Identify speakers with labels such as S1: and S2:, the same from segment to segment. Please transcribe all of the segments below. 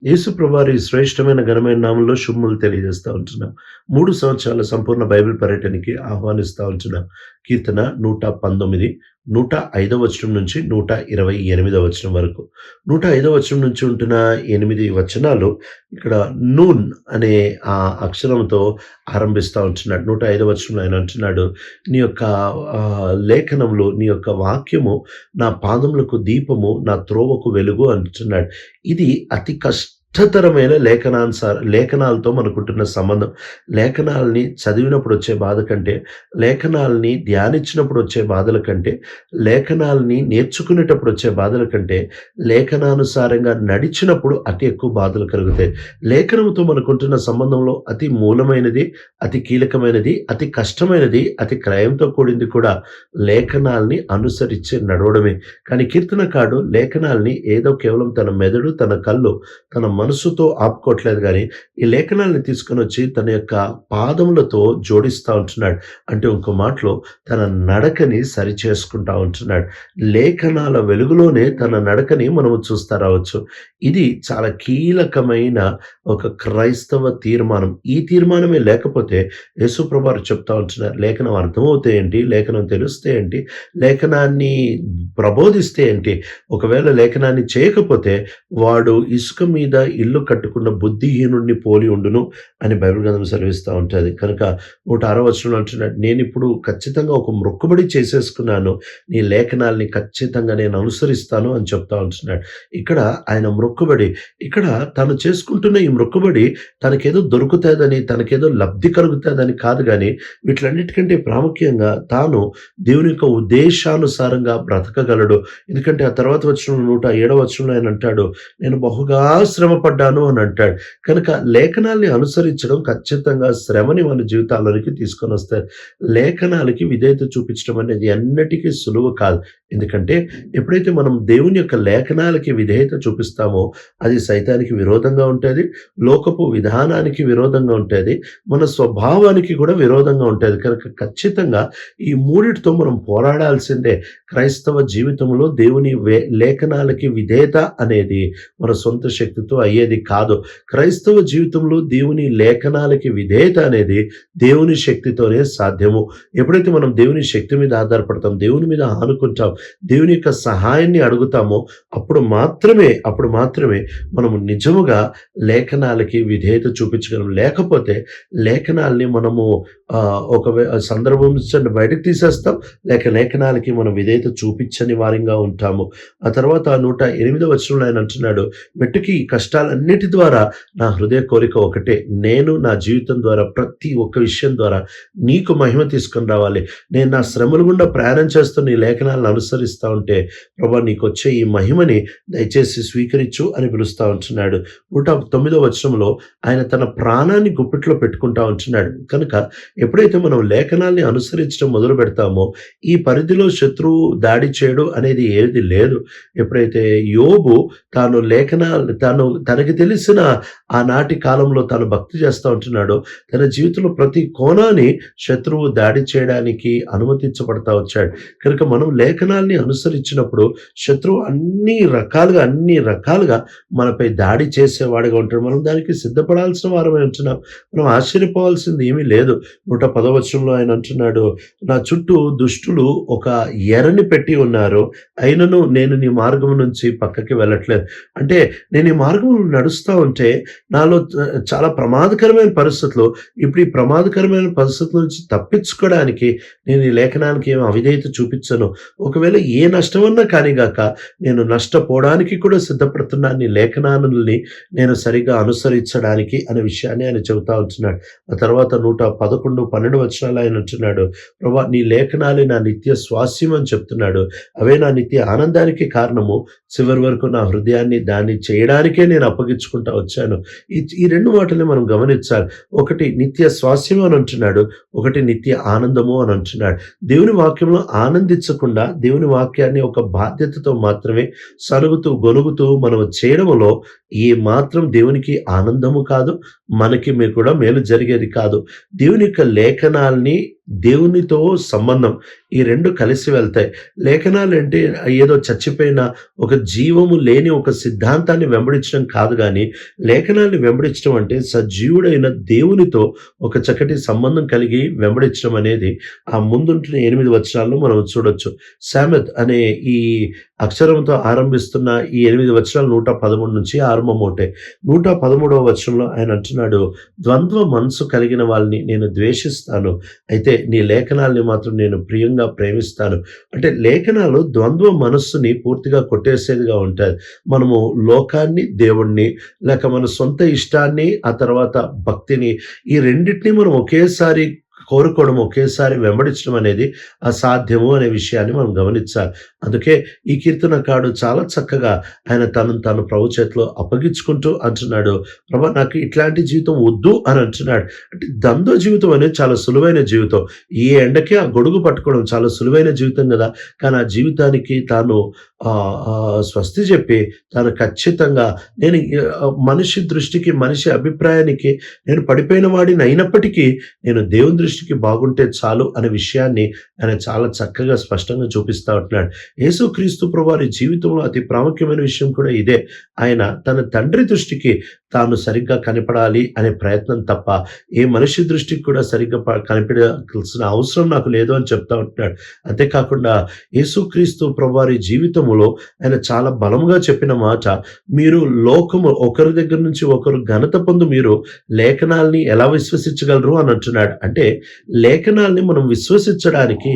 S1: యేసు ప్రభువారి శ్రేష్టమైన ఘనమైన నామంలో శుభములు తెలియజేస్తా ఉంటున్నాం. 3 సంవత్సరాల సంపూర్ణ బైబిల్ పర్యటనకి ఆహ్వానిస్తా ఉంటున్నాం. కీర్తన 119, 105 వచనం నుంచి 128 వచనం వరకు. 105 వచనం నుంచి ఉంటున్న 8 వచనాలు ఇక్కడ నూన్ అనే ఆ అక్షరంతో ఆరంభిస్తా ఉంటున్నాడు. 105 వచనంలో ఆయన అంటున్నాడు, నీ యొక్క లేఖనములు, నీ యొక్క వాక్యము నా పాదములకు దీపము, నా త్రోవకు వెలుగు అంటున్నాడు. ఇది అతి కష్టతరమైన లేఖనాలతో మనకుంటున్న సంబంధం. లేఖనాల్ని చదివినప్పుడు వచ్చే బాధ కంటే, లేఖనాల్ని ధ్యానించినప్పుడు వచ్చే బాధల కంటే, లేఖనాల్ని నేర్చుకునేటప్పుడు వచ్చే బాధల కంటే, లేఖనానుసారంగా నడిచినప్పుడు అతి ఎక్కువ బాధలు కలుగుతాయి. లేఖనంతో మనకుంటున్న సంబంధంలో అతి మూలమైనది, అతి కీలకమైనది, అతి కష్టమైనది, అతి క్రయంతో కూడింది కూడా లేఖనాల్ని అనుసరించి నడవడమే. కానీ కీర్తనకారుడు లేఖనాల్ని ఏదో కేవలం తన మెదడు, తన కళ్ళు, తన మనసుతో ఆపుకోవట్లేదు కానీ ఈ లేఖనాల్ని తీసుకొని వచ్చి తన యొక్క పాదములతో జోడిస్తూ ఉంటున్నాడు. అంటే ఇంకో మాటలో తన నడకని సరి చేసుకుంటా ఉంటున్నాడు. లేఖనాల వెలుగులోనే తన నడకని మనము చూస్తా రావచ్చు. ఇది చాలా కీలకమైన ఒక క్రైస్తవ తీర్మానం. ఈ తీర్మానమే లేకపోతే యేసుప్రభువారు చెప్తా ఉంటున్నారు, లేఖనం అర్థమవుతే ఏంటి, లేఖనం తెలిస్తే ఏంటి, లేఖనాన్ని ప్రబోధిస్తే ఏంటి, ఒకవేళ లేఖనాన్ని చేయకపోతే వాడు ఇసుక మీద ఇల్లు కట్టుకున్న బుద్ధిహీనుడిని పోలి ఉండును అని బైబిల్ గ్రంథం సెలవిస్తూ ఉంటుంది. కనుక 106 వచనంలో అంటున్నాడు, నేను ఇప్పుడు ఖచ్చితంగా ఒక మొక్కుబడి చేసేసుకున్నాను, నీ లేఖనాల్ని ఖచ్చితంగా నేను అనుసరిస్తాను అని చెప్తా ఉంటున్నాడు. ఇక్కడ ఆయన మొక్కుబడి, ఇక్కడ తను చేసుకుంటున్న ఈ మొక్కుబడి తనకేదో దొరుకుతుందని, తనకేదో లబ్ధి కలుగుతుందని కాదు, కానీ వీటిలన్నిటికంటే ప్రాముఖ్యంగా తాను దేవుని యొక్క ఉద్దేశానుసారంగా బ్రతకగలడు. ఎందుకంటే ఆ తర్వాత వచ్చిన 107 వచనంలో ఆయన అంటాడు, నేను బహుగా శ్రమ పడ్డాను అని అంటాడు. కనుక లేఖనాల్ని అనుసరించడం ఖచ్చితంగా శ్రమని మన జీవితాల్లోనికి తీసుకొని వస్తాయి. లేఖనాలకి విధేయత చూపించడం అనేది ఎన్నటికీ సులువు కాదు. ఎందుకంటే ఎప్పుడైతే మనం దేవుని యొక్క లేఖనాలకి విధేయత చూపిస్తామో అది సైతానికి విరోధంగా ఉంటుంది, లోకపు విధానానికి విరోధంగా ఉంటుంది, మన స్వభావానికి కూడా విరోధంగా ఉంటుంది. కనుక ఖచ్చితంగా ఈ మూడిటితో మనం పోరాడాల్సిందే. క్రైస్తవ జీవితంలో దేవుని లేఖనాలకి విధేయత అనేది మన సొంత శక్తితో అయ్యేది కాదు. క్రైస్తవ జీవితంలో దేవుని లేఖనాలకి విధేయత అనేది దేవుని శక్తితోనే సాధ్యము. ఎప్పుడైతే మనం దేవుని శక్తి మీద ఆధారపడతాం, దేవుని మీద ఆనుకుంటాం, దేవుని యొక్క సహాయాన్ని అడుగుతామో అప్పుడు మాత్రమే మనము నిజముగా లేఖనాలకి విధేయత చూపించగలం. లేకపోతే లేఖనాల్ని మనము ఒక సందర్భం బయటకు తీసేస్తాం, లేఖనాలకి మనం విధేయత చూపించని వారంగా ఉంటాము. ఆ తర్వాత 108 వచనంలో ఆయన అంటున్నాడు, మెట్టుకి ఈ కష్టాలన్నిటి ద్వారా నా హృదయ కోరిక ఒకటే, నేను నా జీవితం ద్వారా ప్రతి ఒక్క విషయం ద్వారా నీకు మహిమ తీసుకొని రావాలి. నేను నా శ్రమల గుండా ప్రయాణం చేస్తూ నీ లేఖనాలను అనుసరిస్తూ ఉంటే ప్రభా నీకు వచ్చే ఈ మహిమని దయచేసి స్వీకరించు అని పిలుస్తూ ఉంటున్నాడు. 109 వచనంలో ఆయన తన ప్రాణాన్ని గుప్పిట్లో పెట్టుకుంటా ఉంటున్నాడు. కనుక ఎప్పుడైతే మనం లేఖనాల్ని అనుసరించడం మొదలు పెడతామో ఈ పరిధిలో శత్రువు దాడి చేయడు అనేది ఏది లేదు. ఎప్పుడైతే యోబు తనకి తెలిసిన ఆనాటి కాలంలో తాను భక్తి చేస్తూ ఉంటున్నాడో తన జీవితంలో ప్రతి కోణాన్ని శత్రువు దాడి చేయడానికి అనుమతించబడతా వచ్చాడు. కనుక మనం లేఖనాల్ని అనుసరించినప్పుడు శత్రువు అన్ని రకాలుగా మనపై దాడి చేసేవాడిగా ఉంటాడు. మనం దానికి సిద్ధపడాల్సిన వారమై ఉంటున్నాం. మనం ఆశ్చర్యపోవాల్సింది ఏమీ లేదు. 110 వచనంలో ఆయన అంటున్నాడు, నా చుట్టూ దుష్టులు ఒక ఎరని పెట్టి ఉన్నారు, అయినను నేను నీ మార్గం నుంచి పక్కకి వెళ్ళట్లేదు. అంటే నేను ఈ మార్గంలో నడుస్తూ ఉంటే నాలో చాలా ప్రమాదకరమైన పరిస్థితులు, ఇప్పుడు ఈ ప్రమాదకరమైన పరిస్థితుల నుంచి తప్పించుకోవడానికి నేను ఈ లేఖనానికి ఏమి అవిధేయత చూపించను. ఒకవేళ ఏ నష్టమన్నా కానిగాక నేను నష్టపోవడానికి కూడా సిద్ధపడుతున్నాను నీ లేఖనాలని నేను సరిగా అనుసరించడానికి అనే విషయాన్ని ఆయన చెబుతా ఉంటున్నాడు. ఆ తర్వాత 111, 12 వచనాలు ఆయన అంటున్నాడు, ప్రభా నీ లేఖనాలే నా నిత్య స్వాస్యం అని చెప్తున్నాడు. అవే నా నిత్య ఆనందానికి కారణము. చివరి వరకు నా హృదయాన్ని దాన్ని చేయడానికే నేను అప్పగించుకుంటా వచ్చాను. ఈ రెండు మాటల్ని మనం గమనించాలి. ఒకటి నిత్య స్వాస్యం అని అంటున్నాడు, ఒకటి నిత్య ఆనందము అని అంటున్నాడు. దేవుని వాక్యంలో ఆనందించకుండా దేవుని వాక్యాన్ని ఒక బాధ్యతతో మాత్రమే సరుగుతూ గొనుగుతూ మనం చేయడంలో ఏ మాత్రం దేవునికి ఆనందము కాదు, మనకి మీరు కూడా మేలు జరిగేది కాదు. దేవుని యొక్క లేఖనాల్ని దేవునితో సంబంధం ఈ 2 కలిసి వెళ్తాయి. లేఖనాలంటే ఏదో చచ్చిపోయిన ఒక జీవము లేని ఒక సిద్ధాంతాన్ని వెంబడించడం కాదు గానీ, లేఖనాల్ని వెంబడించడం అంటే సజీవుడైన దేవునితో ఒక చక్కటి సంబంధం కలిగి వెంబడించడం అనేది ఆ ముందుంటున్న 8 వచనాల్లో మనం చూడొచ్చు. సామెత్ అనే ఈ అక్షరంతో ఆరంభిస్తున్న ఈ 8 వచనాలు 113 నుంచి ఆరంభమవుతాయి. 113వ వచనంలో ఆయన అంటున్నాడు, ద్వంద్వ మనసు కలిగిన వాళ్ళని నేను ద్వేషిస్తాను. అయితే నీ లేఖనాల్ని మాత్రం నేను ప్రియంగా ప్రేమిస్తాను. అంటే లేఖనాలు ద్వంద్వ మనస్సుని పూర్తిగా కొట్టేసేదిగా ఉంటాయి. మనము లోకాన్ని, దేవుణ్ణి, లేక మన సొంత ఇష్టాన్ని, ఆ తర్వాత భక్తిని, ఈ రెండిటిని మనం ఒకేసారి కోరుకోవడం, ఒకేసారి వెంబడించడం అనేది అసాధ్యము అనే విషయాన్ని మనం గమనించాలి. అందుకే ఈ కీర్తనకారుడు చాలా చక్కగా ఆయన తనను తాను ప్రభు చేతిలో అప్పగించుకుంటూ అంటున్నాడు, ప్రభా నాకు ఇట్లాంటి జీవితం వద్దు అని అంటున్నాడు. అంటే ద్వంద్వ జీవితం అనేది చాలా సులువైన జీవితం. ఈ ఎండకి ఆ గొడుగు పట్టుకోవడం చాలా సులువైన జీవితం కదా. కానీ ఆ జీవితానికి తాను స్వస్తి చెప్పి తాను ఖచ్చితంగా నేను మనిషి దృష్టికి, మనిషి అభిప్రాయానికి నేను పడిపోయిన వాడిని అయినప్పటికీ నేను దేవుని దృష్టికి బాగుంటే చాలు అనే విషయాన్ని ఆయన చాలా చక్కగా స్పష్టంగా చూపిస్తా ఉంటున్నాడు. యేసుక్రీస్తు ప్రభువారి జీవితంలో అతి ప్రాముఖ్యమైన విషయం కూడా ఇదే. ఆయన తన తండ్రి దృష్టికి తాను సరిగ్గా కనపడాలి అనే ప్రయత్నం తప్ప ఏ మనిషి దృష్టికి కూడా సరిగ్గా కనిపించాల్సిన అవసరం నాకు లేదు అని చెప్తా ఉంటున్నాడు. అంతేకాకుండా యేసుక్రీస్తు ప్రభువారి జీవితంలో ఆయన చాలా బలముగా చెప్పిన మాట, మీరు లోకము ఒకరి దగ్గర నుంచి ఒకరు ఘనత పొందు మీరు లేఖనాల్ని ఎలా విశ్వసించగలరు అని అంటున్నాడు. అంటే లేఖనాల్ని మనం విశ్వసించడానికి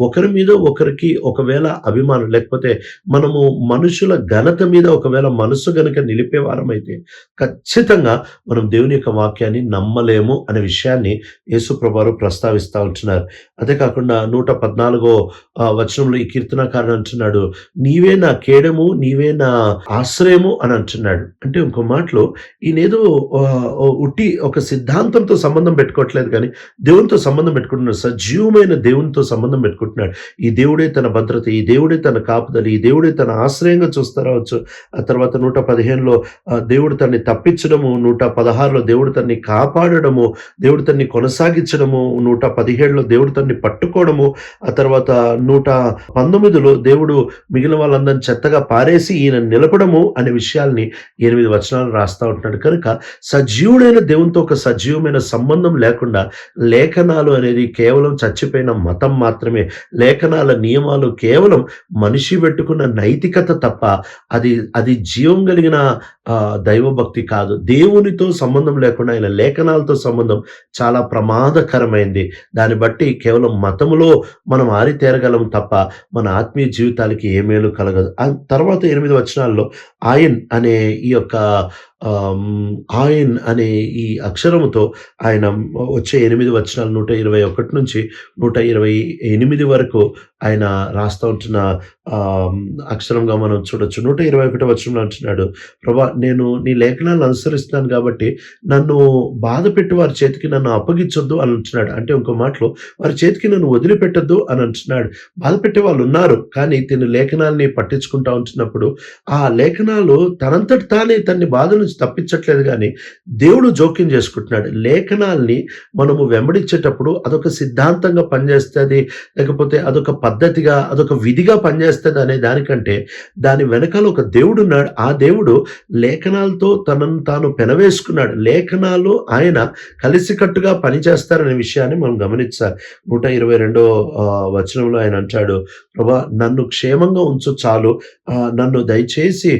S1: ఒకరి మీద ఒకరికి ఒకవేళ అభిమానం, లేకపోతే మనము మనుషుల ఘనత మీద ఒకవేళ మనసు గనుక నిలిపే వారమైతే ఖచ్చితంగా మనం దేవుని యొక్క వాక్యాన్ని నమ్మలేము అనే విషయాన్ని యేసు ప్రభువారు ప్రస్తావిస్తూ ఉంటున్నారు. అంతేకాకుండా 114వ వచనంలో ఈ కీర్తనకారుడు అంటున్నాడు, నీవే నా కేడము, నీవే నా ఆశ్రయము అని అంటున్నాడు. అంటే ఇంకో మాటలో ఈయనేదో ఉట్టి ఒక సిద్ధాంతంతో సంబంధం పెట్టుకోవట్లేదు, కానీ దేవునితో సంబంధం పెట్టుకుంటున్నాడు. సజీవమైన దేవునితో సంబంధం పెట్టుకుంటున్నాడు. ఈ దేవుడే తన భద్రత, ఈ దేవుడే తన కాపుదల, ఈ దేవుడే తన ఆశ్రయంగా చూస్తారవచ్చు. ఆ తర్వాత 115లో దేవుడు తనని తప్పించడము, 116లో దేవుడు తనని కాపాడడము, దేవుడు తనని కొనసాగించడము, 117లో దేవుడు తనని పట్టుకోవడము, ఆ తర్వాత 119లో దేవుడు మిగిలిన వాళ్ళందరినీ చెత్తగా పారేసి ఈయన నిలపడము అనే విషయాల్ని 8 వచనాలు రాస్తా ఉంటున్నాడు. కనుక సజీవుడైన దేవునితో ఒక సజీవమైన సంబంధం లేకుండా లేఖనాలు అనేది కేవలం చచ్చిపోయిన మతం మాత్రమే. లేఖనాల నియమాలు కేవలం మనిషి పెట్టుకున్న నైతికత తప్ప అది జీవం కలిగిన దైవభక్తి కాదు. దేవునితో సంబంధం లేకుండా ఆయన లేఖనాలతో సంబంధం చాలా ప్రమాదకరమైంది. దాన్ని బట్టి కేవలం మతములో మనం ఆరితేరగలం తప్ప మన ఆత్మీయ జీవితాలకి ఏ మేలు కలగదు. తర్వాత 8 వచనాల్లో ఆయన్ అనే ఈ యొక్క ఆయన్ అనే ఈ అక్షరముతో ఆయన వచ్చే 8 వచనాలు 121 నుంచి 128 వరకు ఆయన రాస్తా ఉంటున్న అక్షరంగా మనం చూడొచ్చు. 121 వచనంలో అంటున్నాడు, ప్రభా నేను నీ లేఖనాలను అనుసరిస్తున్నాను కాబట్టి నన్ను బాధ పెట్టి వారి చేతికి నన్ను అప్పగించొద్దు అని అంటున్నాడు. అంటే ఇంకో మాటలో వారి చేతికి నన్ను వదిలిపెట్టద్దు అని అంటున్నాడు. బాధ పెట్టే వాళ్ళు ఉన్నారు, కానీ తిని లేఖనాలని పట్టించుకుంటా ఉంటున్నప్పుడు ఆ లేఖనాలు తనంతటి తానే తన్ని బాధ నుంచి తప్పించట్లేదు, కానీ దేవుడు జోక్యం చేసుకుంటున్నాడు. లేఖనాల్ని మనము వెంబడించేటప్పుడు అదొక సిద్ధాంతంగా పనిచేస్తుంది, లేకపోతే అదొక పద్ధతిగా, అదొక విధిగా పనిచేస్తుంది అనే దానికంటే దాని వెనకాల ఒక దేవుడు ఉన్నాడు. ఆ దేవుడు లేఖనాలతో తనను తాను పెనవేసుకున్నాడు. లేఖనాలు ఆయన కలిసికట్టుగా పనిచేస్తారనే విషయాన్ని మనం గమనించాలి. 122వ వచనంలో ఆయన అంటాడు, ప్రభా నన్ను క్షేమంగా ఉంచు చాలు, నన్ను దయచేసి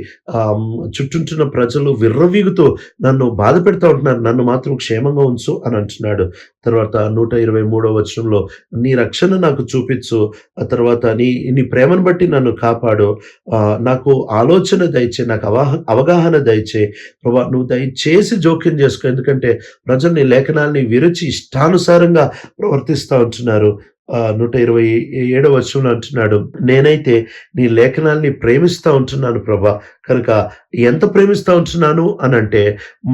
S1: చుట్టూంటున్న ప్రజలు విర్రవీగుతూ నన్ను బాధ పెడతా ఉంటున్నారు, నన్ను మాత్రం క్షేమంగా ఉంచు అని అంటున్నాడు. తర్వాత 123వ వచనంలో నీ రక్షణ నాకు చూపించు, ఆ తర్వాత నీ ప్రేమను బట్టి నన్ను కాపాడు, నాకు ఆలోచన దయచే, నాకు అవగాహన దయచే, ప్రభా నువ్వు దయచేసి జోక్యం చేసుకో, ఎందుకంటే ప్రజలు నీ లేఖనాల్ని విరచి ఇష్టానుసారంగా ప్రవర్తిస్తూ ఉంటున్నారు. 127వ వచనంలో అంటున్నాడు, నేనైతే నీ లేఖనాల్ని ప్రేమిస్తూ ఉంటున్నాను ప్రభా, కనుక ఎంత ప్రేమిస్తా ఉంటున్నాను అనంటే,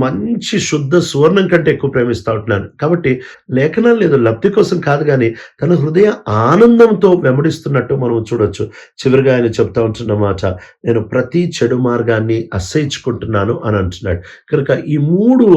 S1: మంచి శుద్ధ సువర్ణం కంటే ఎక్కువ ప్రేమిస్తా ఉంటున్నాను. కాబట్టి లేఖనాలు ఏదో లబ్ధి కోసం కాదు గానీ, తన హృదయ ఆనందంతో వెంబడిస్తున్నట్టు మనం చూడొచ్చు. చివరిగా ఆయన చెప్తా ఉంటున్న మాట, నేను ప్రతి చెడు మార్గాన్ని అసహ్యించుకుంటున్నాను అని అంటున్నాడు. కనుక ఈ 3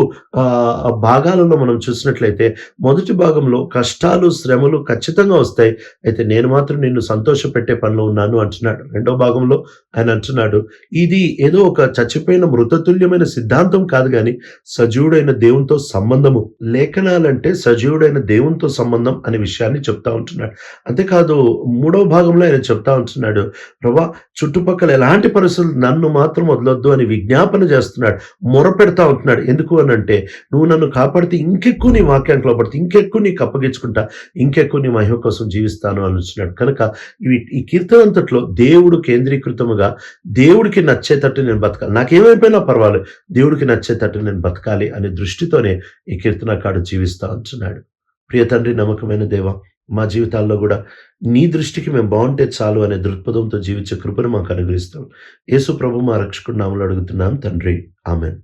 S1: భాగాలలో మనం చూసినట్లయితే, మొదటి భాగంలో కష్టాలు, శ్రమలు ఖచ్చితంగా వస్తాయి. అయితే నేను మాత్రం నిన్ను సంతోషపెట్టే పనిలో ఉన్నాను అంటున్నాడు. రెండో భాగంలో ఆయన అంటున్నాడు, ఇది ఏదో ఒక చచ్చిపోయిన మృతతుల్యమైన సిద్ధాంతం కాదు గాని, సజీవుడైన దేవునితో సంబంధము. లేఖనాలంటే సజీవుడైన దేవునితో సంబంధం అనే విషయాన్ని చెప్తా ఉంటున్నాడు. అంతేకాదు మూడవ భాగంలో ఆయన చెప్తా ఉంటున్నాడు, ప్రభా చుట్టుపక్కల ఎలాంటి పరిస్థితులు నన్ను మాత్రం వదలొద్దు అని విజ్ఞాపన చేస్తున్నాడు. మొరపెడతా ఉంటున్నాడు. ఎందుకు అనంటే, నువ్వు నన్ను కాపాడితే ఇంకెక్కువ నీ వాక్యానికి లోబడితే, ఇంకెక్కువ నీకు అప్పగించుకుంటా, ఇంకెక్కువ నీ మహిమ కోసం జీవిస్తాను అని అంటున్నాడు. కనుక ఈ కీర్తన అంతట్లో దేవుడు కేంద్రీకృతముగా, దేవుడికి నచ్చేటట్టు నేను బతకాలి. నాకేమైపోయినా పర్వాలేదు, దేవుడికి నచ్చేటట్టు నేను బతకాలి అనే దృష్టితోనే ఈ కీర్తనకారుడు జీవిస్తా ఉంటున్నాడు. ప్రియ తండ్రి, నమ్మకమైన దేవ, మా జీవితాల్లో కూడా నీ దృష్టికి మేము బాగుంటే చాలు అనే దృక్పథంతో జీవించే కృపను మాకు అనుగ్రహిస్తాం. యేసు ప్రభు మా రక్షకుడి నామములో అడుగుతున్నాం తండ్రి, ఆమేన్.